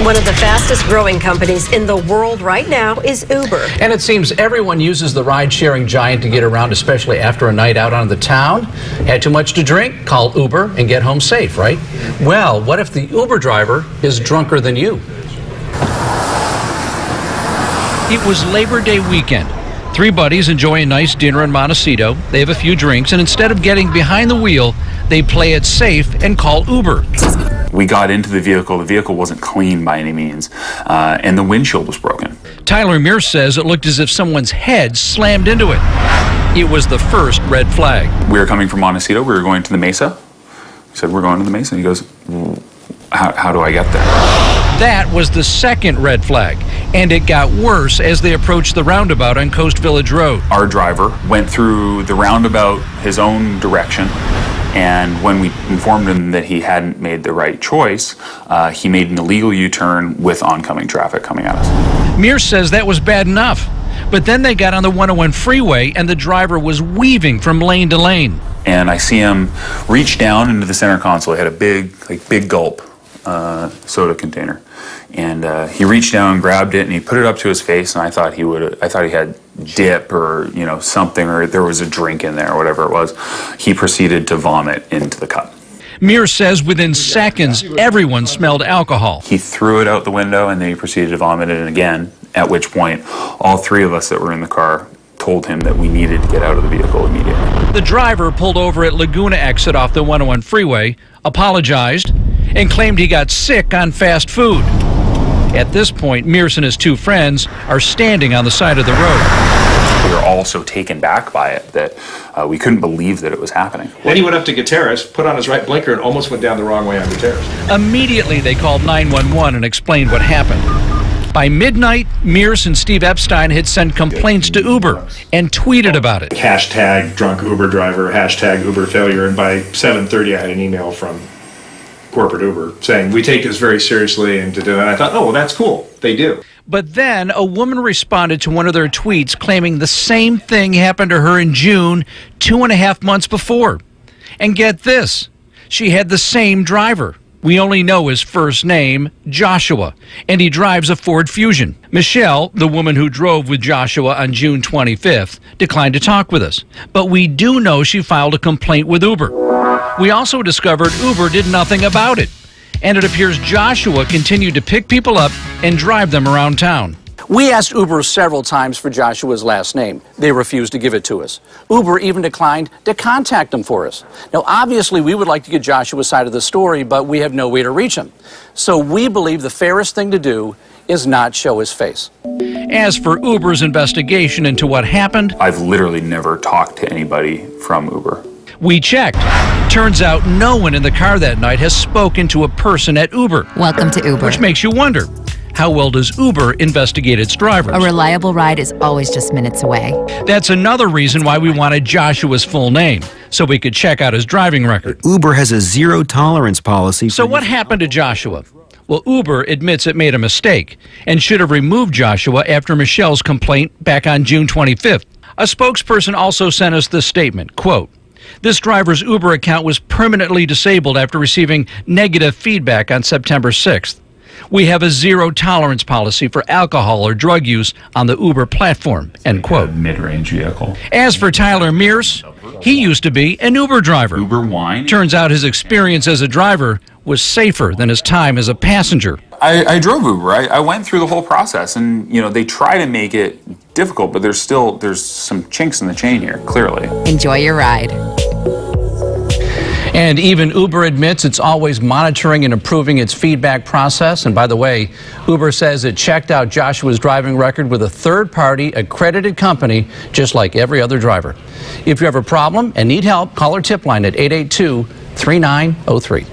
One of the fastest growing companies in the world right now is Uber. And it seems everyone uses the ride-sharing giant to get around, especially after a night out on the town. Had too much to drink? Call Uber and get home safe, right? Well, what if the Uber driver is drunker than you? It was Labor Day weekend. Three buddies enjoy a nice dinner in Montecito. They have a few drinks, and instead of getting behind the wheel, they play it safe and call Uber. We got into the vehicle. The vehicle wasn't clean by any means, and the windshield was broken. Tyler Mears says it looked as if someone's head slammed into it. It was the first red flag. We were coming from Montecito. We were going to the Mesa. We said, we're going to the Mesa. And he goes, how do I get there? That was the second red flag, and it got worse as they approached the roundabout on Coast Village Road. Our driver went through the roundabout his own direction, and when we informed him that he hadn't made the right choice, he made an illegal U-turn with oncoming traffic coming at us. Mears says that was bad enough, but then they got on the 101 freeway, and the driver was weaving from lane to lane. And I see him reach down into the center console. He had a big gulp soda container, and he reached down, grabbed it, and he put it up to his face. And I thought he had dip or something, or there was a drink in there or whatever it was. He proceeded to vomit into the cup. Mears says within seconds everyone smelled alcohol. He threw it out the window, and then he proceeded to vomit it again. At which point, all three of us that were in the car told him that we needed to get out of the vehicle immediately. The driver pulled over at Laguna exit off the 101 freeway, apologized, and claimed he got sick on fast food. At this point, Mears and his two friends are standing on the side of the road. We were all so taken back by it that we couldn't believe that it was happening. Then he went up to Gutierrez, put on his right blinker, and almost went down the wrong way on Gutierrez. Immediately, they called 911 and explained what happened. By midnight, Mears and Steve Epstein had sent complaints to Uber and tweeted about it. Hashtag drunk Uber driver, hashtag Uber failure, and by 7:30 I had an email from corporate Uber saying, we take this very seriously, and I thought, oh, well, that's cool. They do. But then a woman responded to one of their tweets claiming the same thing happened to her in June, 2.5 months before. And get this, she had the same driver. We only know his first name, Joshua, and he drives a Ford Fusion. Michelle, the woman who drove with Joshua on June 25th, declined to talk with us. But we do know she filed a complaint with Uber. We also discovered Uber did nothing about it. And it appears Joshua continued to pick people up and drive them around town. We asked Uber several times for Joshua's last name. They refused to give it to us. Uber even declined to contact them for us. Now, obviously, we would like to get Joshua's side of the story, but we have no way to reach him. So we believe the fairest thing to do is not show his face. As for Uber's investigation into what happened, I've literally never talked to anybody from Uber. We checked. Turns out no one in the car that night has spoken to a person at Uber. Welcome to Uber. Which makes you wonder, how well does Uber investigate its drivers? A reliable ride is always just minutes away. That's another reason why we wanted Joshua's full name, so we could check out his driving record. Uber has a zero-tolerance policy. So what happened to Joshua? Well, Uber admits it made a mistake and should have removed Joshua after Michelle's complaint back on June 25th. A spokesperson also sent us this statement, quote, "This driver's Uber account was permanently disabled after receiving negative feedback on September 6th. We have a zero-tolerance policy for alcohol or drug use on the Uber platform," end quote. Mid-range vehicle. As for Tyler Mears, he used to be an Uber driver. Uber wine? Turns out his experience as a driver was safer than his time as a passenger. I drove Uber. I went through the whole process, and they try to make it difficult, but there's some chinks in the chain here, clearly. Enjoy your ride. And even Uber admits it's always monitoring and improving its feedback process. And by the way, Uber says it checked out Joshua's driving record with a third-party accredited company, just like every other driver. If you have a problem and need help, call our Tipline at 882-3903.